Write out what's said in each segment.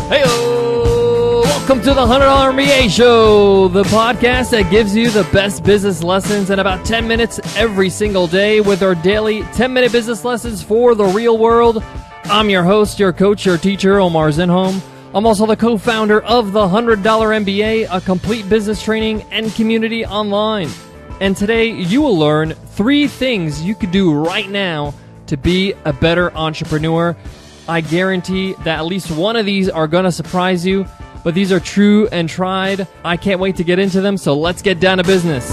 Hey-o! Welcome to the $100 MBA Show, the podcast that gives you the best business lessons in about 10 minutes every single day with our daily 10-minute business lessons for the real world. I'm your host, your coach, your teacher, Omar Zinholm. I'm also the co-founder of the $100 MBA, a complete business training and community online. And today you will learn 3 things you could do right now to be a better entrepreneur. I guarantee that at least one of these are going to surprise you, but these are true and tried. I can't wait to get into them, so let's get down to business.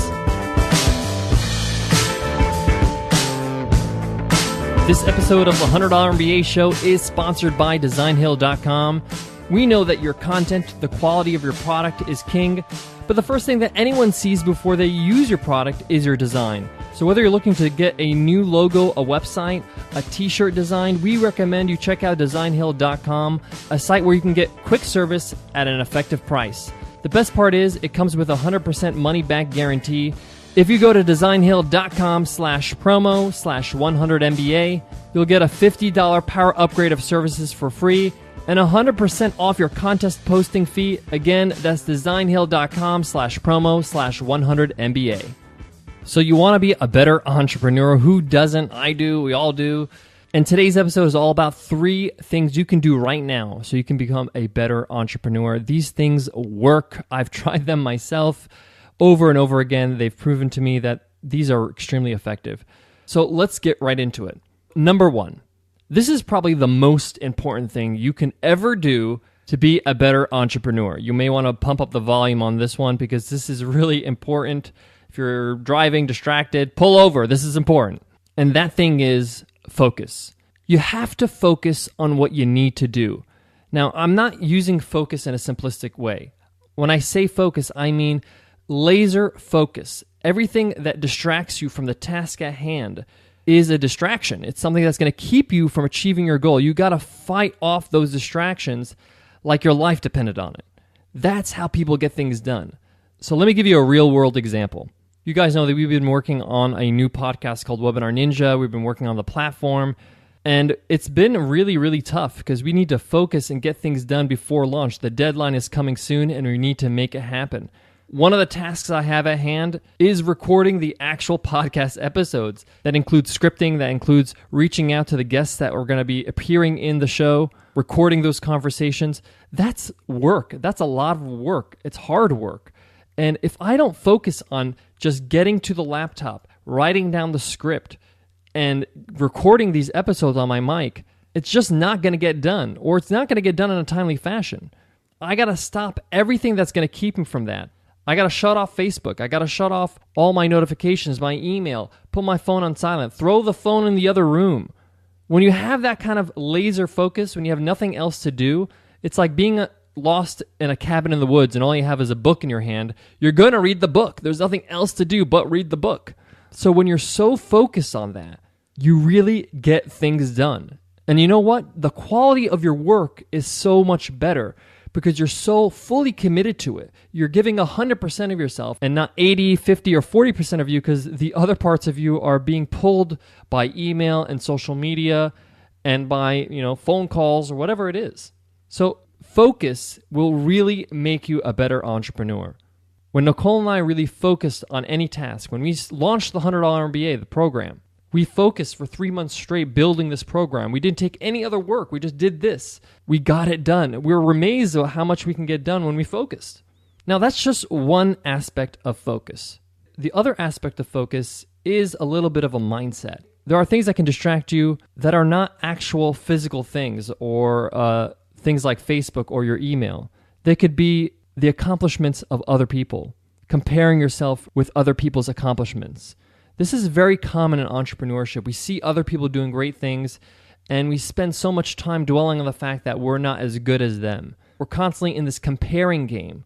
This episode of the $100 MBA Show is sponsored by DesignHill.com. We know that your content, the quality of your product is king, but the first thing that anyone sees before they use your product is your design. So whether you're looking to get a new logo, a website, a t-shirt design, we recommend you check out DesignHill.com, a site where you can get quick service at an effective price. The best part is it comes with a 100% money-back guarantee. If you go to DesignHill.com/promo/100MBA, you'll get a $50 power upgrade of services for free and 100% off your contest posting fee. Again, that's DesignHill.com/promo/100MBA. So you want to be a better entrepreneur. Who doesn't? I do. We all do. And today's episode is all about 3 things you can do right now so you can become a better entrepreneur. These things work. I've tried them myself over and over again. They've proven to me that these are extremely effective. So let's get right into it. Number 1, this is probably the most important thing you can ever do to be a better entrepreneur. You may want to pump up the volume on this one because this is really important. If you're driving, distracted, pull over. This is important. And that thing is focus. You have to focus on what you need to do. Now, I'm not using focus in a simplistic way. When I say focus, I mean laser focus. Everything that distracts you from the task at hand is a distraction. It's something that's going to keep you from achieving your goal. You got to fight off those distractions like your life depended on it. That's how people get things done. So let me give you a real world example. You guys know that we've been working on a new podcast called Webinar Ninja. We've been working on the platform, and it's been really, really tough because we need to focus and get things done before launch. The deadline is coming soon, and we need to make it happen. One of the tasks I have at hand is recording the actual podcast episodes. That includes scripting, that includes reaching out to the guests that are going to be appearing in the show, recording those conversations. That's work. That's a lot of work. It's hard work. And if I don't focus on just getting to the laptop, writing down the script, and recording these episodes on my mic, it's just not going to get done, or it's not going to get done in a timely fashion. I got to stop everything that's going to keep me from that. I got to shut off Facebook. I got to shut off all my notifications, my email, put my phone on silent, throw the phone in the other room. When you have that kind of laser focus, when you have nothing else to do, it's like being lost in a cabin in the woods and all you have is a book in your hand. You're going to read the book. There's nothing else to do but read the book. So when you're so focused on that, you really get things done. And you know what? The quality of your work is so much better because you're so fully committed to it. You're giving 100% of yourself and not 80, 50, or 40% of you because the other parts of you are being pulled by email and social media and by, phone calls or whatever it is. So focus will really make you a better entrepreneur. When Nicole and I really focused on any task, when we launched the $100 MBA, the program, we focused for 3 months straight building this program. We didn't take any other work. We just did this. We got it done. We were amazed at how much we can get done when we focused. Now, that's just one aspect of focus. The other aspect of focus is a little bit of a mindset. There are things that can distract you that are not actual physical things or things like Facebook or your email. They could be the accomplishments of other people, comparing yourself with other people's accomplishments. This is very common in entrepreneurship. We see other people doing great things, and we spend so much time dwelling on the fact that we're not as good as them. We're constantly in this comparing game,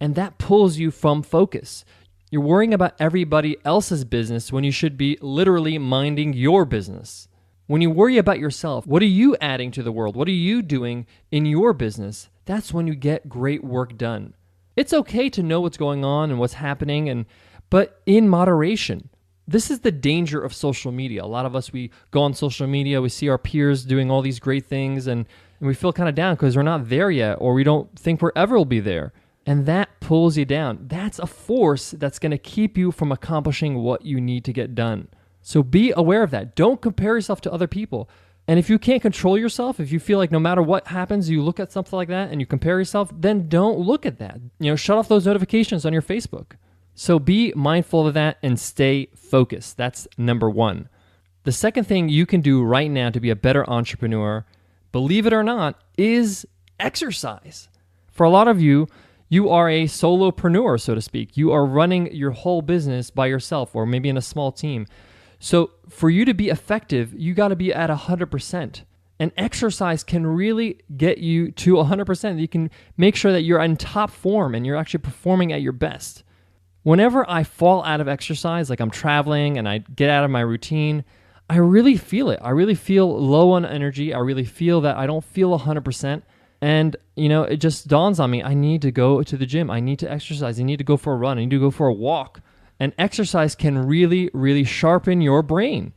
and that pulls you from focus. You're worrying about everybody else's business when you should be literally minding your business. When you worry about yourself, what are you adding to the world? What are you doing in your business? That's when you get great work done. It's okay to know what's going on and what's happening, but in moderation. This is the danger of social media. A lot of us, we go on social media, we see our peers doing all these great things, and and we feel kind of down because we're not there yet, or we don't think we're ever will be there. And that pulls you down. That's a force that's going to keep you from accomplishing what you need to get done. So be aware of that. Don't compare yourself to other people. And if you can't control yourself, if you feel like no matter what happens, you look at something like that and you compare yourself, then don't look at that. Shut off those notifications on your Facebook. So be mindful of that and stay focused. That's number one. The second thing you can do right now to be a better entrepreneur, believe it or not, is exercise. For a lot of you, you are a solopreneur, so to speak. You are running your whole business by yourself or maybe in a small team. So for you to be effective, you got to be at 100%. And exercise can really get you to 100%. You can make sure that you're in top form and you're actually performing at your best. Whenever I fall out of exercise, like I'm traveling and I get out of my routine, I really feel it. I really feel low on energy. I really feel that I don't feel 100%. And, it just dawns on me, I need to go to the gym. I need to exercise. I need to go for a run. I need to go for a walk. And exercise can really, really sharpen your brain.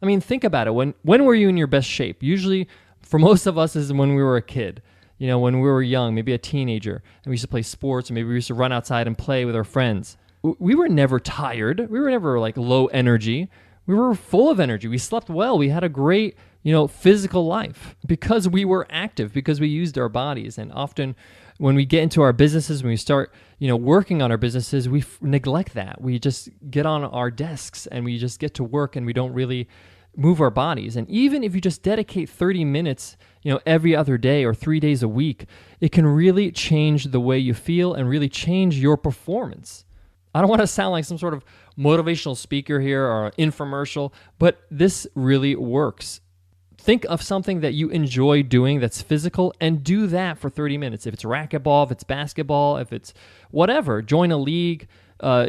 I mean, think about it. When were you in your best shape? Usually, for most of us, is when we were a kid. When we were young, maybe a teenager, and we used to play sports, or maybe we used to run outside and play with our friends. We were never tired. We were never low energy. We were full of energy. We slept well. We had a great, physical life because we were active, because we used our bodies. And often when we get into our businesses, when we start, working on our businesses, we neglect that. We just get on our desks and we just get to work and we don't really move our bodies. And even if you just dedicate 30 minutes, every other day or 3 days a week, it can really change the way you feel and really change your performance. I don't want to sound like some sort of motivational speaker here or infomercial, but this really works. Think of something that you enjoy doing that's physical and do that for 30 minutes. If it's racquetball, if it's basketball, if it's whatever, join a league,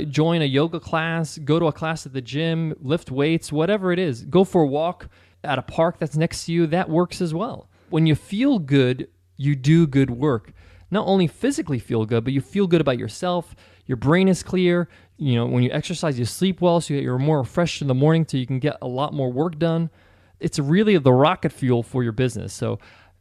join a yoga class, go to a class at the gym, lift weights, whatever it is. Go for a walk at a park that's next to you. That works as well. When you feel good, you do good work. Not only physically feel good, but you feel good about yourself. Your brain is clear. When you exercise, you sleep well, so you're more refreshed in the morning so you can get a lot more work done. It's really the rocket fuel for your business. So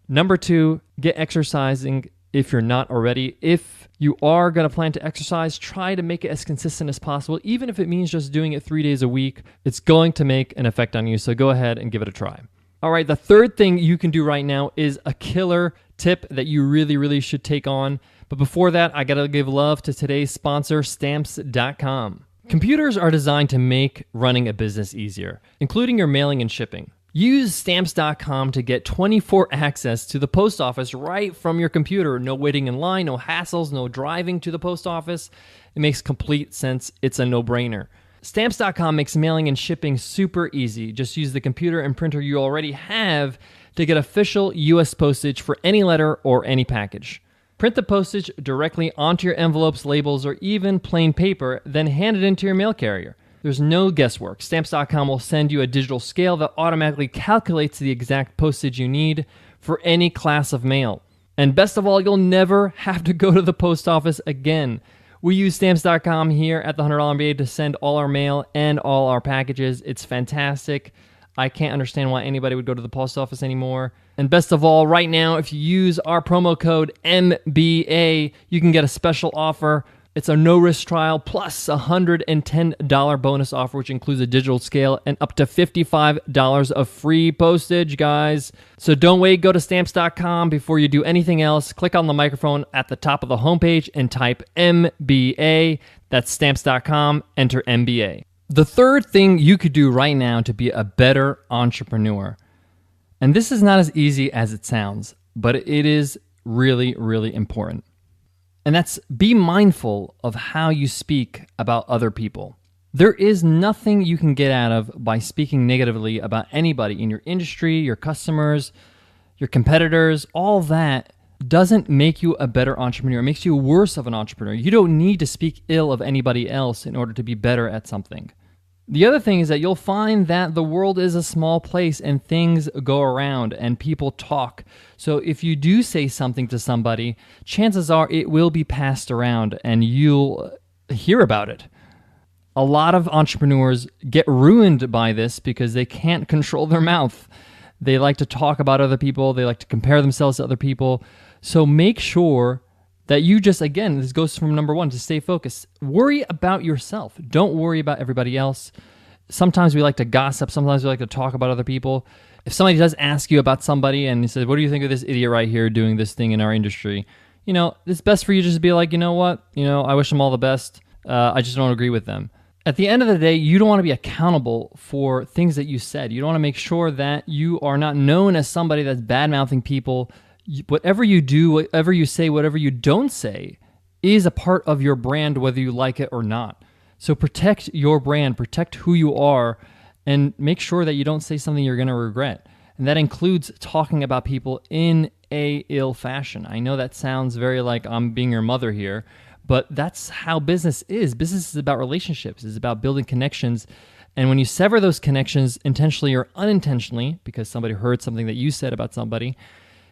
number 2, get exercising if you're not already. If you are going to plan to exercise, try to make it as consistent as possible. Even if it means just doing it 3 days a week, it's going to make an effect on you. So go ahead and give it a try. All right, the third thing you can do right now is a killer tip that you really, really should take on. But before that, I got to give love to today's sponsor, Stamps.com. Computers are designed to make running a business easier, including your mailing and shipping. Use Stamps.com to get 24 access to the post office right from your computer. No waiting in line, no hassles, no driving to the post office. It makes complete sense. It's a no-brainer. Stamps.com makes mailing and shipping super easy. Just use the computer and printer you already have to get official U.S. postage for any letter or any package. Print the postage directly onto your envelopes, labels, or even plain paper, then hand it into your mail carrier. There's no guesswork. Stamps.com will send you a digital scale that automatically calculates the exact postage you need for any class of mail. And best of all, you'll never have to go to the post office again. We use Stamps.com here at the $100 MBA to send all our mail and all our packages. It's fantastic. I can't understand why anybody would go to the post office anymore. And best of all, right now, if you use our promo code MBA, you can get a special offer. It's a no-risk trial plus a $110 bonus offer, which includes a digital scale and up to $55 of free postage, guys. So don't wait. Go to Stamps.com before you do anything else. Click on the microphone at the top of the homepage and type MBA. That's Stamps.com. Enter MBA. The third thing you could do right now to be a better entrepreneur, and this is not as easy as it sounds, but it is really, really important. And that's be mindful of how you speak about other people. There is nothing you can get out of by speaking negatively about anybody in your industry, your customers, your competitors. All that doesn't make you a better entrepreneur. It makes you worse of an entrepreneur. You don't need to speak ill of anybody else in order to be better at something. The other thing is that you'll find that the world is a small place and things go around and people talk. So if you do say something to somebody, chances are it will be passed around and you'll hear about it. A lot of entrepreneurs get ruined by this because they can't control their mouth. They like to talk about other people. They like to compare themselves to other people. So make sure that you just, again, this goes from number one, to stay focused. Worry about yourself. Don't worry about everybody else. Sometimes we like to gossip. Sometimes we like to talk about other people. If somebody does ask you about somebody and he says, what do you think of this idiot right here doing this thing in our industry? It's best for you just to be like, you know what? I wish them all the best. I just don't agree with them. At the end of the day, you don't want to be accountable for things that you said. You don't want to make sure that you are not known as somebody that's bad-mouthing people. Whatever you do, whatever you say, whatever you don't say is a part of your brand, whether you like it or not. So protect your brand, protect who you are, and make sure that you don't say something you're going to regret. And that includes talking about people in a ill fashion. I know that sounds very like I'm being your mother here, but that's how business is. Business is about relationships. It's about building connections. And when you sever those connections intentionally or unintentionally, because somebody heard something that you said about somebody,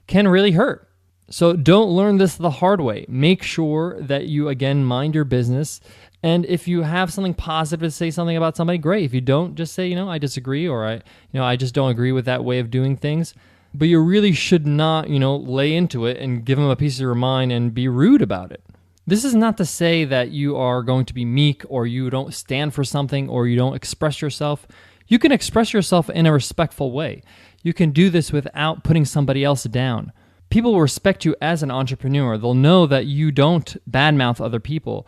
can really hurt. So don't learn this the hard way. Make sure that you, again, mind your business. And if you have something positive to say something about somebody, great. If you don't, just say, I disagree, or I just don't agree with that way of doing things. But you really should not, lay into it and give them a piece of your mind and be rude about it. This is not to say that you are going to be meek, or you don't stand for something, or you don't express yourself. You can express yourself in a respectful way. You can do this without putting somebody else down. People will respect you as an entrepreneur. They'll know that you don't badmouth other people.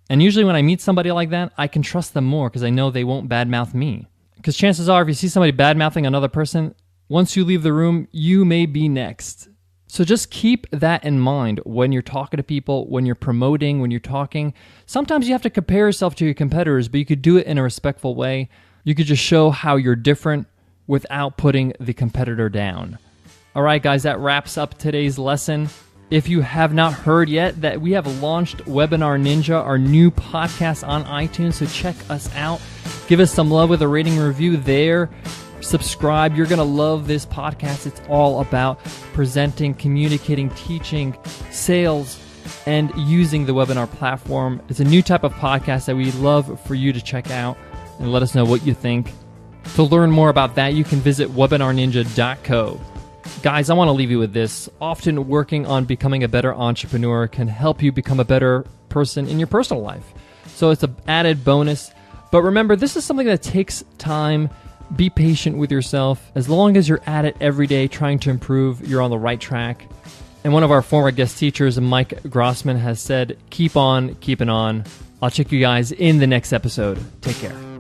And usually when I meet somebody like that, I can trust them more because I know they won't badmouth me. Because chances are, if you see somebody badmouthing another person, once you leave the room, you may be next. So just keep that in mind when you're talking to people, when you're promoting, when you're talking. Sometimes you have to compare yourself to your competitors, but you could do it in a respectful way. You could just show how you're different without putting the competitor down. All right, guys, that wraps up today's lesson. If you have not heard yet that we have launched Webinar Ninja, our new podcast on iTunes, so check us out. Give us some love with a rating and review there. Subscribe. You're going to love this podcast. It's all about presenting, communicating, teaching, sales, and using the webinar platform. It's a new type of podcast that we'd love for you to check out and let us know what you think. To learn more about that, you can visit webinarninja.co. Guys, I want to leave you with this. Often working on becoming a better entrepreneur can help you become a better person in your personal life. So it's an added bonus. But remember, this is something that takes time. Be patient with yourself. As long as you're at it every day trying to improve, you're on the right track. And one of our former guest teachers, Mike Grossman, has said, keep on keeping on. I'll check you guys in the next episode. Take care.